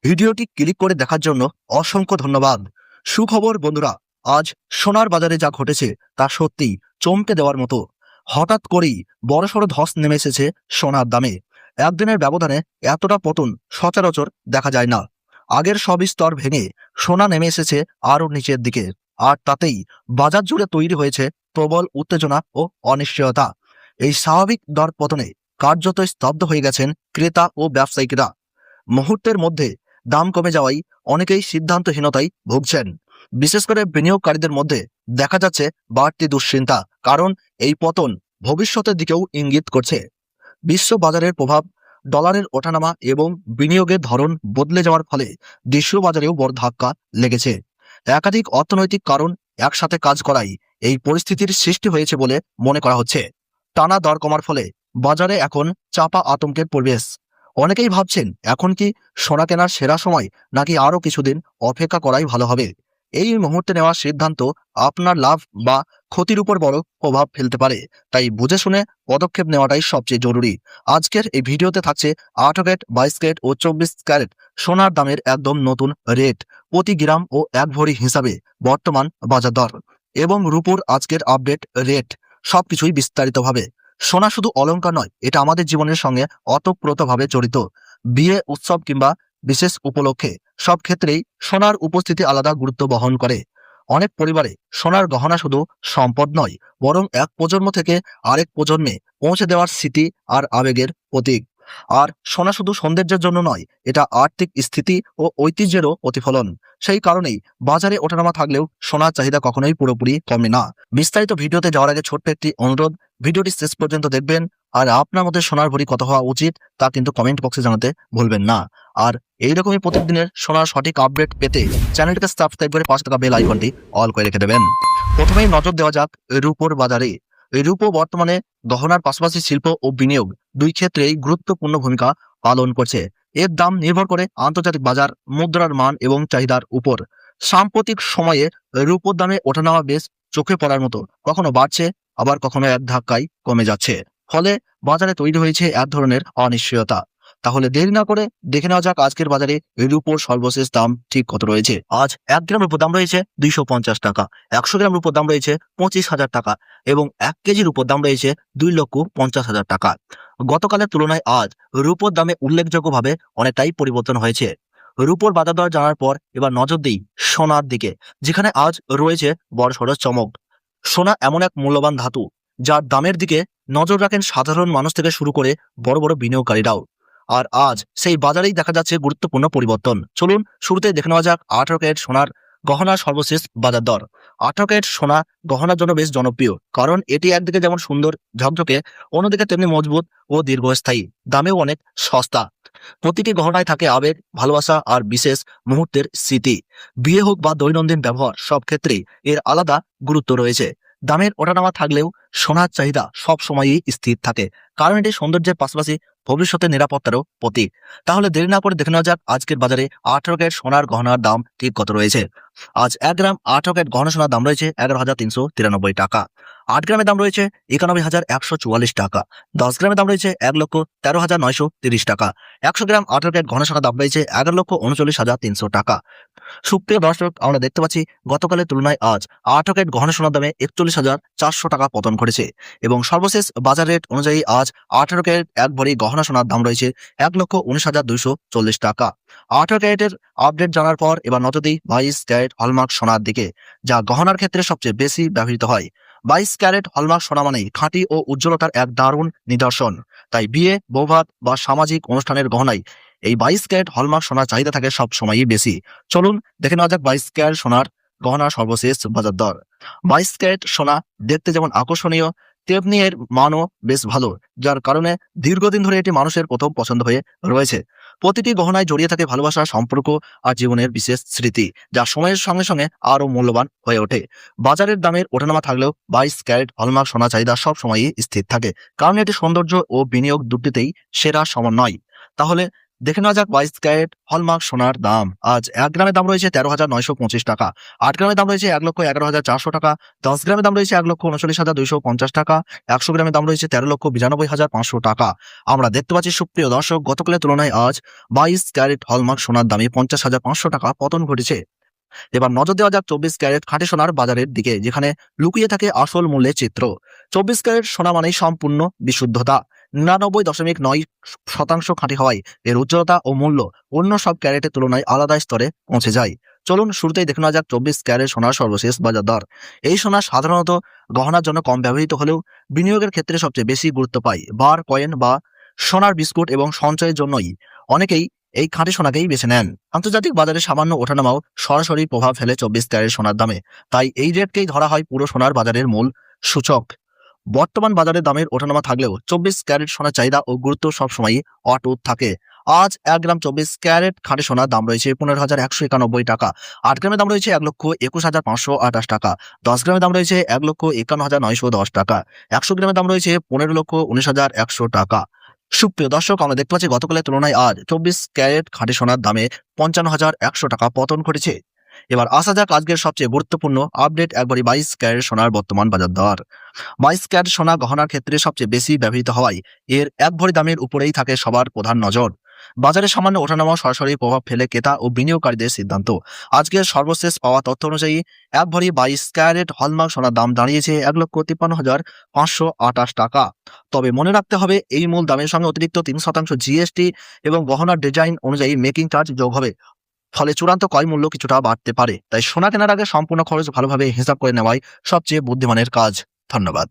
ভিডিওটি ক্লিক করে দেখার জন্য অসংখ্য ধন্যবাদ। সুখবর বন্ধুরা, আজ সোনার বাজারে যা ঘটেছে তা সত্যি চমকে দেওয়ার মতো। হঠাৎ করেই বড়সড় ধস নেমে এসেছে সোনার দামে। একদিনের ব্যবধানে এতটা পতন সচরাচর দেখা যায় না। আগের সব স্তর ভেঙে সোনা নেমে এসেছে আরও নিচের দিকে, আর তাতেই বাজার জুড়ে তৈরি হয়েছে প্রবল উত্তেজনা ও অনিশ্চয়তা। এই স্বাভাবিক দর পতনে কার্যত স্তব্ধ হয়ে গেছেন ক্রেতা ও ব্যবসায়িকরা। মুহূর্তের মধ্যে দাম কমে যাওয়ায় অনেকেই সিদ্ধান্তহীনতায় ভুগছেন। বিশেষ করে বিনিয়োগকারীদের মধ্যে দেখা যাচ্ছে বাড়তি দুশ্চিন্তা, কারণ এই পতন ভবিষ্যতের দিকেও ইঙ্গিত করছে। বিশ্ব বাজারের প্রভাব, ডলারের ওঠানামা এবং বিনিয়োগের ধরন বদলে যাওয়ার ফলে দেশীয় বাজারেও বড় ধাক্কা লেগেছে। একাধিক অর্থনৈতিক কারণ একসাথে কাজ করায় এই পরিস্থিতির সৃষ্টি হয়েছে বলে মনে করা হচ্ছে। টানা দর কমার ফলে বাজারে এখন চাপা আতঙ্কের পরিবেশ। অনেকেই ভাবছেন এখন কি সোনা কেনার সেরা সময়, নাকি আরও কিছুদিন অপেক্ষা করাই ভালো হবে। এই মুহূর্তে নেওয়া সিদ্ধান্ত আপনার লাভ বা ক্ষতির উপর বড় প্রভাব ফেলতে পারে, তাই বুঝে শুনে পদক্ষেপ নেওয়াটাই সবচেয়ে জরুরি। আজকের এই ভিডিওতে থাকছে 8 ক্যারেট, 22 ক্যারেট ও 24 ক্যারেট সোনার দামের একদম নতুন রেট, প্রতি গ্রাম ও 1 ভরি হিসাবে বর্তমান বাজার দর এবং রূপোর আজকের আপডেট রেট, সবকিছুই বিস্তারিতভাবে। সোনা শুধু অলংকার নয়, এটা আমাদের জীবনের সঙ্গে ওতপ্রোতভাবে জড়িত। বিয়ে, উৎসব কিংবা বিশেষ উপলক্ষে সব ক্ষেত্রেই সোনার উপস্থিতি আলাদা গুরুত্ব বহন করে। অনেক পরিবারে সোনার গহনা শুধু সম্পদ নয়, বরং এক প্রজন্ম থেকে আরেক প্রজন্মে পৌঁছে দেওয়ার স্মৃতি আর আবেগের প্রতীক। আর সোনা শুধু সৌন্দর্যের জন্য নয়, এটা আর্থিক স্থিতি ও ঐতিহ্যেরও প্রতিফলন। সেই কারণেই বাজারে ওঠানামা থাকলেও সোনার চাহিদা কখনোই পুরোপুরি কমে না। বিস্তারিত ভিডিওতে যাওয়ার আগে ছোট্ট একটি অনুরোধ, ভিডিওটি শেষ পর্যন্ত দেখবেন। আর আপনার মধ্যে সোনার ভরি কত হওয়া উচিত তা কিন্তু কমেন্ট বক্সে জানাতে ভুলবেন না। আর এইরকমই প্রতিদিনের সোনার সঠিক আপডেট পেতে চ্যানেলটিকে সাবস্ক্রাইব করে পাশে থাকা বেল আইকনটি অল করে রেখে দেবেন। প্রথমেই নজর দেওয়া যাক রূপোর বাজারে। এই রূপো বর্তমানে গহনার পাশাপাশি শিল্প ও বিনিয়োগ দুই ক্ষেত্রেই গুরুত্বপূর্ণ ভূমিকা পালন করছে। এর দাম নির্ভর করে আন্তর্জাতিক বাজার, মুদ্রার মান এবং চাহিদার উপর। সাম্প্রতিক সময়ে রূপোর দামে ওঠানামা বেশ চোখে পড়ার মতো, কখনো বাড়ছে আবার কখনো এক ধাক্কায় কমে যাচ্ছে। ফলে বাজারে তৈরি হয়েছে এক ধরনের অনিশ্চয়তা। তাহলে দেরি না করে দেখে নেওয়া যাক আজকের বাজারে রূপোর সর্বশেষ দাম ঠিক কত রয়েছে। আজ 1 গ্রাম রূপোর দাম রয়েছে 250 টাকা, 100 গ্রাম রূপোর দাম রয়েছে 25,000 টাকা এবং 1 কেজি রূপোর দাম রয়েছে 2,50,000 টাকা। গতকালের তুলনায় আজ রূপোর দামে উল্লেখযোগ্যভাবে অনেকটাই পরিবর্তন হয়েছে। রূপোর বাজার দর জানার পর এবার নজর দিই সোনার দিকে, যেখানে আজ রয়েছে বড়সড় চমক। সোনা এমন এক মূল্যবান ধাতু যার দামের দিকে নজর রাখেন সাধারণ মানুষ থেকে শুরু করে বড় বড় বিনিয়োগকারীরাও। আর আজ সেই বাজারেই দেখা যাচ্ছে গুরুত্বপূর্ণ পরিবর্তন। চলুন শুরুতে দেখে নেওয়া যাক 18 ক্যারেট সোনার গহনার সর্বশেষ বাজার দর। 18 ক্যারেট সোনা গহনার জন্য বেশ জনপ্রিয়, কারণ এটি একদিকে যেমন সুন্দর ঝকঝকে, অন্যদিকে তেমনি মজবুত ও দীর্ঘস্থায়ী, দামেও অনেক সস্তা। প্রতিটি গহনায় থাকে আবেগ, ভালোবাসা আর বিশেষ মুহূর্তের স্মৃতি। বিয়ে হোক বা দৈনন্দিন ব্যবহার, সব ক্ষেত্রেই এর আলাদা গুরুত্ব রয়েছে। দামের ওঠানামা থাকলেও সোনার চাহিদা সব সময়ই স্থির থাকে, কারণ এটি সৌন্দর্যের পাশাপাশি ভবিষ্যতের নিরাপত্তারও প্রতীক। তাহলে দেরি না করে দেখে নেওয়া যাক আজকের বাজারে 18 ক্যারেট সোনার গহনার দাম ঠিক কত রয়েছে। আজ 1 গ্রাম 18 ক্যারেট গহনা সোনার দাম রয়েছে 11,393 টাকা। 8 গ্রামের দাম রয়েছে 91,144 টাকা। 10 গ্রামের দাম রয়েছে 1,13,930 টাকা। 100 গ্রাম 18 ক্যারেট গহনা সোনার দাম রয়েছে 11,39,300 টাকা। সুপ্রিয় দর্শক, আমরা দেখতে পাচ্ছি গতকালের তুলনায় আজ 18 ক্যারেট গহনা সোনার দামে 41,400 টাকা পতন ঘটেছে এবং সর্বশেষ বাজার রেট অনুযায়ী আজ 18 ক্যারেট 1 ভরি গহনা সোনার দাম রয়েছে 1,19,240 টাকা। 18 ক্যারেটের আপডেট জানার পর এবার নজর দিই 22 ক্যারেট হলমার্ক সোনার দিকে, যা গহনার ক্ষেত্রে সবচেয়ে বেশি ব্যবহৃত হয়। 22 ক্যারেট হলমার্ক সোনা মানেই খাঁটি ও উজ্জ্বলতার এক দারুণ নিদর্শন। তাই বিয়ে, বৌভাত বা সামাজিক অনুষ্ঠানের গহনায় এই 22 ক্যারেট হলমার্ক সোনার চাহিদা থাকে সব সময়ই বেশি। চলুন দেখে নেওয়া যাক 22 ক্যারেট সোনার গহনার সর্বশেষ বাজার দর। 22 ক্যারেট সোনা দেখতে যেমন আকর্ষণীয়, তেমনি এর মানও বেশ ভালো, যার কারণে দীর্ঘদিন ধরে এটি মানুষের প্রথম পছন্দ হয়ে রয়েছে। প্রতিটি গহনায় জড়িয়ে থাকে ভালোবাসা, সম্পর্ক আর জীবনের বিশেষ স্মৃতি, যা সময়ের সঙ্গে সঙ্গে আরও মূল্যবান হয়ে ওঠে। বাজারের দামের ওঠানামা থাকলেও 22 ক্যারেট হলমার্ক সোনা চাহিদা সব সময়ই স্থির থাকে, কারণ এটি সৌন্দর্য ও বিনিয়োগ দুটিতেই সেরা সমন্বয়। তাহলে দেখে নেওয়া যাক 22 ক্যারেট হলমার্ক সোনার দাম। আজ 1 গ্রামের দাম রয়েছে 13,925 টাকা, 8 গ্রামের দাম রয়েছে 1,11,400 টাকা, 10 গ্রামের দাম রয়েছে 1,39,250 টাকা, 100 গ্রামের দাম রয়েছে 13,92,500 টাকা। আমরা দেখতে পাচ্ছি সুপ্রিয় দর্শক, গতকালের তুলনায় আজ 22 ক্যারেট হলমার্ক সোনার দামে 50,500 টাকা পতন ঘটেছে। এবার নজর দেওয়া যাক 24 ক্যারেট খাঁটি সোনার বাজারের দিকে, যেখানে লুকিয়ে থাকে আসল মূল্যের চিত্র। 24 ক্যারেট সোনা মানেই সম্পূর্ণ বিশুদ্ধতা, 99.9% খাঁটি হওয়ায় এর উজ্জ্বলতা ও মূল্য অন্য সব ক্যারেটের তুলনায় আলাদা স্তরে পৌঁছে যায়। চলুন শুরুতেই দেখে নেওয়া যাক 24 ক্যারেট সোনার সর্বশেষ বাজার দর। এই সোনা সাধারণত গহনার জন্য কম ব্যবহৃত হলেও বিনিয়োগের ক্ষেত্রে সবচেয়ে বেশি গুরুত্ব পায়। বার, কয়েন বা সোনার বিস্কুট এবং সঞ্চয়ের জন্যই অনেকেই এই খাঁটি সোনাকেই বেছে নেন। আন্তর্জাতিক বাজারে সামান্য ওঠানামাও সরাসরি প্রভাব ফেলে 24 ক্যারেট সোনার দামে, তাই এই রেটকেই ধরা হয় পুরো সোনার বাজারের মূল সূচক। বর্তমান বাজারে দামের ওঠানামা থাকলেও 24 ক্যারেট সোনার চাহিদা ও গুরুত্ব সবসময়ই অটুট থাকে। আজ 1 গ্রাম 24 ক্যারেট খাঁটি সোনার দাম রয়েছে 15,191 টাকা, 8 গ্রামের দাম রয়েছে 1,21,528 টাকা, 10 গ্রামের দাম রয়েছে 1,51,910 টাকা, 100 গ্রামের দাম রয়েছে 15,19,100 টাকা। সুপ্রিয় দর্শক, আমরা দেখতে পাচ্ছি গতকালের তুলনায় আজ 24 ক্যারেট খাঁটি সোনার দামে 55,100 টাকা পতন ঘটেছে। এবার আসা যাক আজকের সবচেয়ে গুরুত্বপূর্ণ আপডেট, একবারই 22 ক্যারেট সোনার বর্তমান বাজার দর। 22 ক্যারেট সোনা গহনার ক্ষেত্রে সবচেয়ে বেশি ব্যবহৃত হওয়ায় এর 1 ভরি দামের উপরেই থাকে সবার প্রধান নজর। বাজারে সামান্য ওঠানামা সরাসরি প্রভাব ফেলে ক্রেতা ও বিনিয়োগকারীদের সিদ্ধান্ত। আজকের সর্বশেষ পাওয়া তথ্য অনুযায়ী 1 ভরি 22 ক্যারেট হলমার্ক সোনার দাম দাঁড়িয়েছে 1,53,528 টাকা। তবে মনে রাখতে হবে, এই মূল দামের সঙ্গে অতিরিক্ত 3% জিএসটি এবং গহনার ডিজাইন অনুযায়ী মেকিং চার্জ যোগ হবে, ফলে চূড়ান্ত ক্রয় মূল্য কিছুটা বাড়তে পারে। তাই সোনা কেনার আগে সম্পূর্ণ খরচ ভালোভাবে হিসাব করে নেওয়াই সবচেয়ে বুদ্ধিমানের কাজ। ধন্যবাদ।